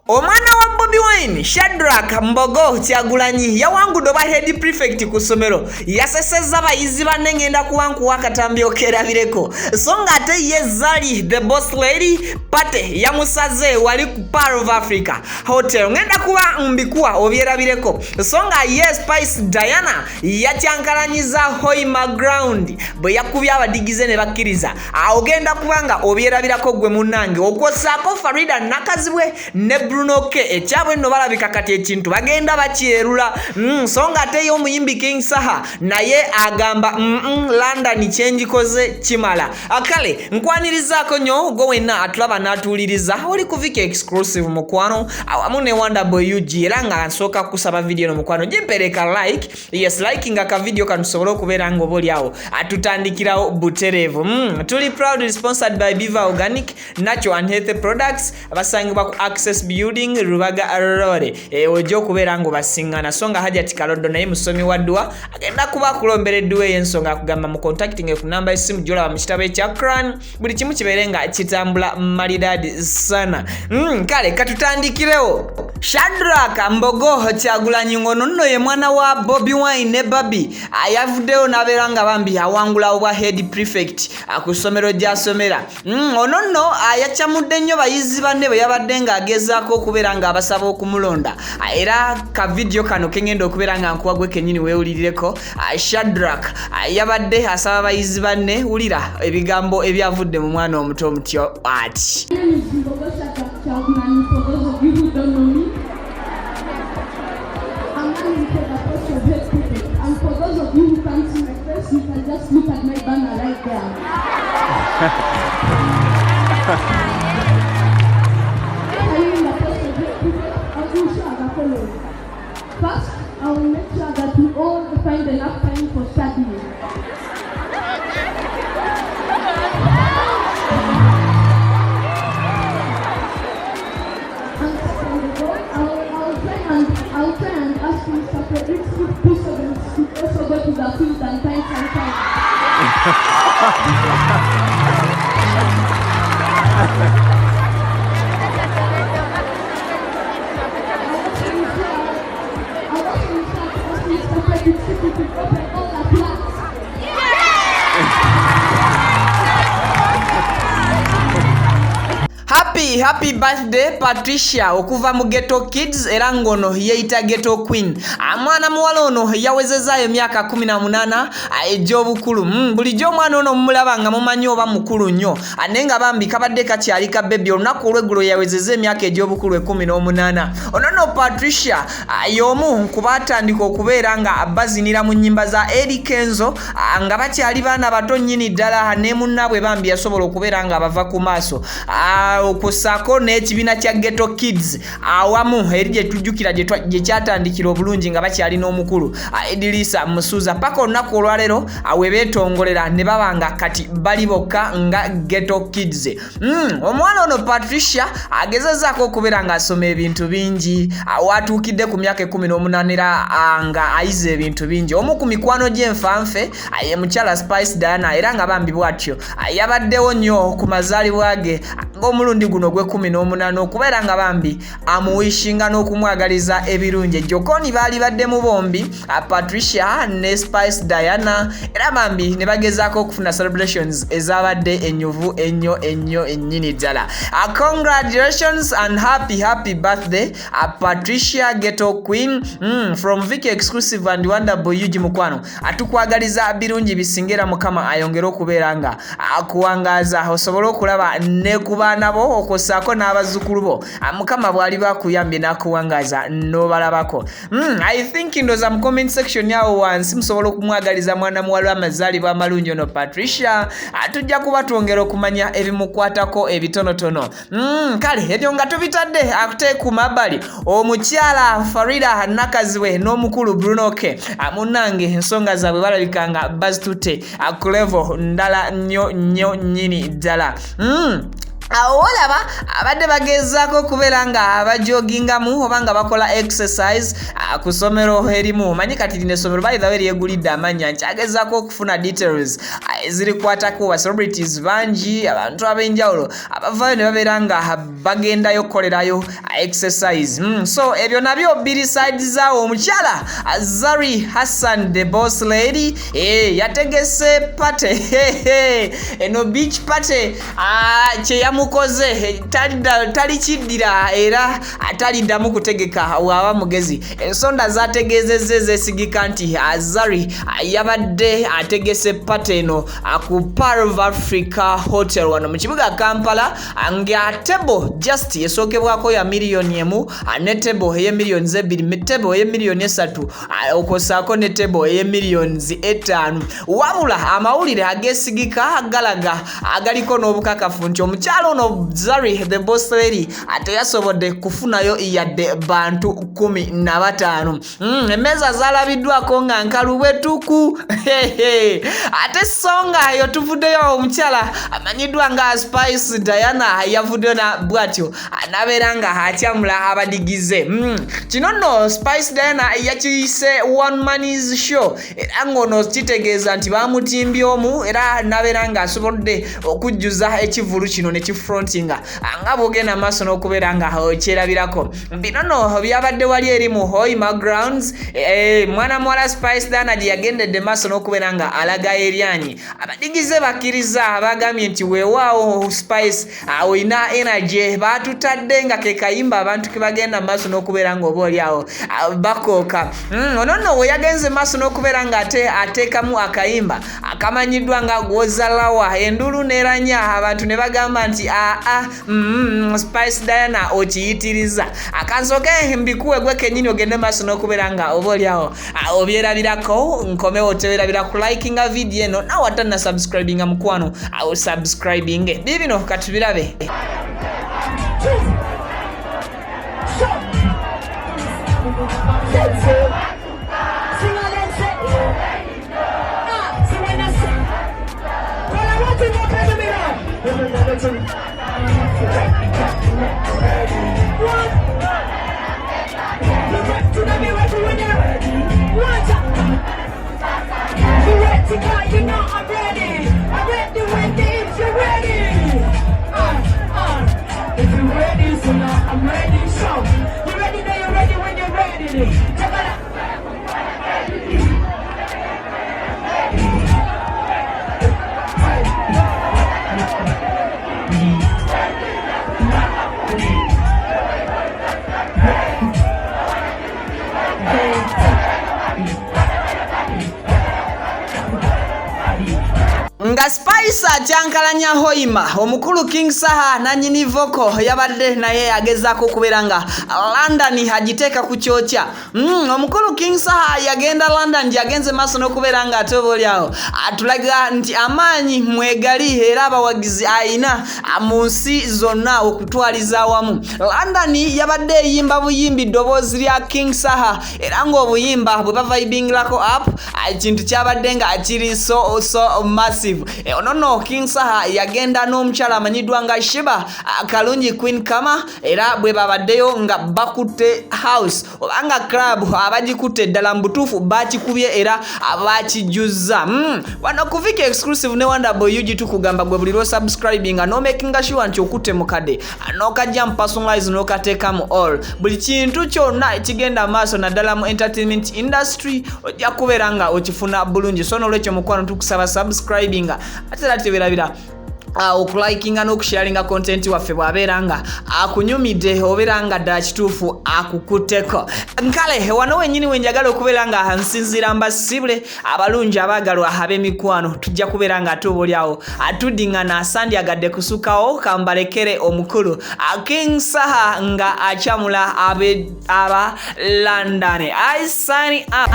Omwana wa Bobby Wine Shadrack Mbogo Kyagulanyi yawangudde oba head prefect ku ssomero yasesezza abayizi banne ngenda kuwankuwa akatambi okerabireko so nga ate ye Zali the boss lady pate yamusaze wali ku Pearl of Africa hotel ngenda kuba mbikuwa obyerabireko so nga ye Spice Diana yakyankalanyiza Hoima ground bwe yakubya abadigize ne bakkiriza ogenda kubanga obyerabirako gwe munnange okwosaako Farida nakazibwe ne Bruno ke ekyabwe no balabika kati ekintu bagenda bakyerula so nga ate y'omuyimbi King Saha naye agamba London Akizkoze kimala akale nkwanirizako nnyo go wenna atulaba n'atuuliriza oli ku Viki exclusive mukwano awamu ne Wonder Boy UG era nga nsooka kusaba video no mukwano gimpereka like yes liking aka video kanusobola okubeera nga oboli awo atutandikirawo butereevu tuli proudly sponsored by Biva Organic Natural and Healthy Products abasangibwa ku Access Building Rubaga Road ojo kubeera ngo basingana songa Hajati Kalodo naye musomi waddwa agenda kuba kulombereddwa ensonga kugamba mu contacting ku number esimu jola mu kitabe kya Cran buli kimu kiberenga kitambula maridadi sana kale katutandikirewo Shadrack Mbogo Kyagulanyi ngono nno ye mwana wa Bobby Wine ne Barbie ayavuddeyo n'abeera nga bambi awangula obwa head prefect akusomero gyasomera ono nno ayakyamudde nnyo bayizi banne bwe yabadde nga agezaako okubeera nga abasaba okumulonda era ka video kano kengenda okubeera nga nkuwa gwe kennyini weewulirireko Shadrack yabadde asaba bayizi banne wulira ebigambo ebyavudde mu mwana omuto omutyo ati You can just look at my banner right there. I am the person I will share the following. First, I will make sure that we all find enough time for studying. And second of all, I'll try and ask you to separate each piece of it to also go to the field and find some time. Happy birthday Patricia okuva mu Ghetto Kids era ngono yeita Ghetto Queen amwana muwala ono yawezezaayo emyaka 18 egy'obukulu bulijjo omwana ono mumulaba nga mumanyi oba mukulu nnyo anenga bambi kabadde kakyali ka baby olunaku olw'eggulo yawezezza emyaka egy'obukulu 18 ono no Patricia y'omu kubatandika okubeera nga bazinira mu nnyimba za Eddie Kenzo nga bakyali baana bato nnyini ddala ne munnaabwe bambi yasobola okubeera nga bava ku maaso okusako n'ekibiina kya Ghetto Kids awamu eri gye tujjukira gye kyatandikira obulungi nga bakyali n'omukulu Idrisa Musuza paka olunaku olwaleero awe beetongolera ne babanga kati bali bokka nga Ghetto Kids omwana ono Patricia agezezzaako okubeera ng'asoma ebintu bingi watuukidde ku myaka 18 era nga ayize ebintu bingi omu ku mikwano gy'enfanfe ye mukyala Spice Diana era nga bambi bw'atyo yabaddewo nnyo ku mazaalibwa ge ng'omulundi guno gwe 18 okubeera nga bambi amuwishinga n'okumwagaliza ebirungi jokoni baali baddemu bombi Patricia ne Spice Diana era bambi ne bagezaako okufuna celebrations ezabadde ennyuvu ennyo ennyini ddala congratulations and happy birthday Patricia Ghetto Queen from Viki exclusive and Wonder Boy UG mukwano atukwagaliza birungi bisingera mukama ayongera okubeera nga akuwangaaza osobola okulaba ne ku baana bo okosaako n'abazzukulu bo mukama bwali bakuyambye n'akuwangaaza n'obalabako I think ndoza mu comment section yawo wansi musobola okumwagaliza mwana muwala w'amazaalibwa amalungi ono Patricia atujja kuba twongera okumanya ebimukwatako ebitonotono kale ebyo nga tubitadde akute ku mabbali omukyala Farida nakazibwe n'omukulu Bruno ke munnange ensonga zaabwe balabikanga bazitutte ku level ndala nnyo nnyini ddala olaba abadde bagezaako kubeera nga abajogingamu oba nga bakola exercise ku ssomero erimu. Manyi kati lino essomero baliddawo eryegulidde amannya nkyagezaako okufuna details ezirikwatako ba celebrities bangi, abantu ab'enjawulo abavaayo ne babeera nga bagendayo kukolerayo exercise. So ebyo nabyo biri side zaawo. Omukyala Zari Hassan the boss lady yategese pate eno beach pate kyeyamukoze tali kiddira era ataliddamu kutegeka waba mugezi. Ensonda zategezezze zesigika nti Zari yabadde ategese pate eno ku Pearl of Africa Hotel wano mu kibuga Kampala nga table just yesookebwako ya miliyoni emu ne table eye miliyoni 2 table eye miliyoni 3 okosaako ne table eye miliyoni 5 wabula amawulire agesigika agalaga agaliko n'obukakafu nti omukyalo ono Zari the boss lady ateyasobodde kufunayo yadde bantu 15. Emmeeza zalabiddwako nga nkalu bwetuku ate songa yo tuvuddeyo omukyala amanyiddwa nga Spice Diana yavuddeyo na bwatyo anabeera nga akyamula abadigize. Kino nno Spice Diana yakiyise one man's show era ngono kitegeeza nti bamutimbyemu era nabeera nga asobodde okujjuza ekivulu kino ne kifrontinga nga bwogenda maaso n'okubeera nga okyerabirako. Bino nno byabadde wali eri mu Hoima Grounds mwana muwala Spice Diana gye yagendedde maaso n'okubeera nga alaga eryanyi. Abadigize bakkiriza bagambye nti weewaawo Spice oyina energy batutadde nga ke kayimba abantu ke bagenda maaso n'okubeera nga oba oli awo bakooka. Ono nno we yagenze maaso n'okubeera nga ateekamu akayimba akamanyiddwa nga gwozalawa endulu neranya abantu ne bagamba nti Spice Diana okiyitiriza akansooke mbikuwe gwe kennyini ogende maaso n'okubeera nga oba oli awo obyerabirako. Nkomewo tewerabira ku likinga video eno nawe atanna subscribinga mukwano subscribing bibino katubirabe. You know I'm ready. I'm ready when if you're ready. If you're ready, so now I'm ready. So you're ready, now you're ready when you're ready. nga Spice atyankalanya Hoima omukulu King Saha nanyini voko yabadde naye agezaako okubeera nga London agiteeka ku kyokya. Omukulu King Saha yagenda London yagenze maaso n'okubeera nga ate oboolyawo atulaga nti amaanyi mwegali era abawagizi ayina mu nsi zonna okutwaliza awamu. London yabadde eyimba buyimbi ddoboozi lya King Saha era ng'obuyimba bwe bavibingirako up ekintu kyabadde nga kiri so massive. Ono King Saha yagenda n'omukyala amanyiddwa nga Shiba Kalungi Queen Kama era bwe babaddeyo nga bakutte house obanga club abagikutte ddala mu butuufu bakikubye era abakijjuza. Wano kuvika exclusive ne Wonderboy UG tukugamba gwe buli lwo subscribinga no making sure nti okutte mukade n'okajja mu personalize n'okateekamu all buli kintu kyonna ekigenda maaso naddala mu entertainment industry ojja kubeera nga okifuna bulungi. So n'olwekyo mukwano tukusaba subscribinga ate teberabira okulikinga n'okusharinga content waffe bwabeera nga akunyumidde obeera nga ddala kituufu akukutteko. Nkale wano wennyini wenjagala okubeera nga nsinziira mbasibule abalungi abaagalwa ab'emikwano tujja kubeera nga ate oboolyawo atuddiŋŋana asandyagadde kusukawo kambalekere omukulu King Saha nga akyamula aba London. I sign up.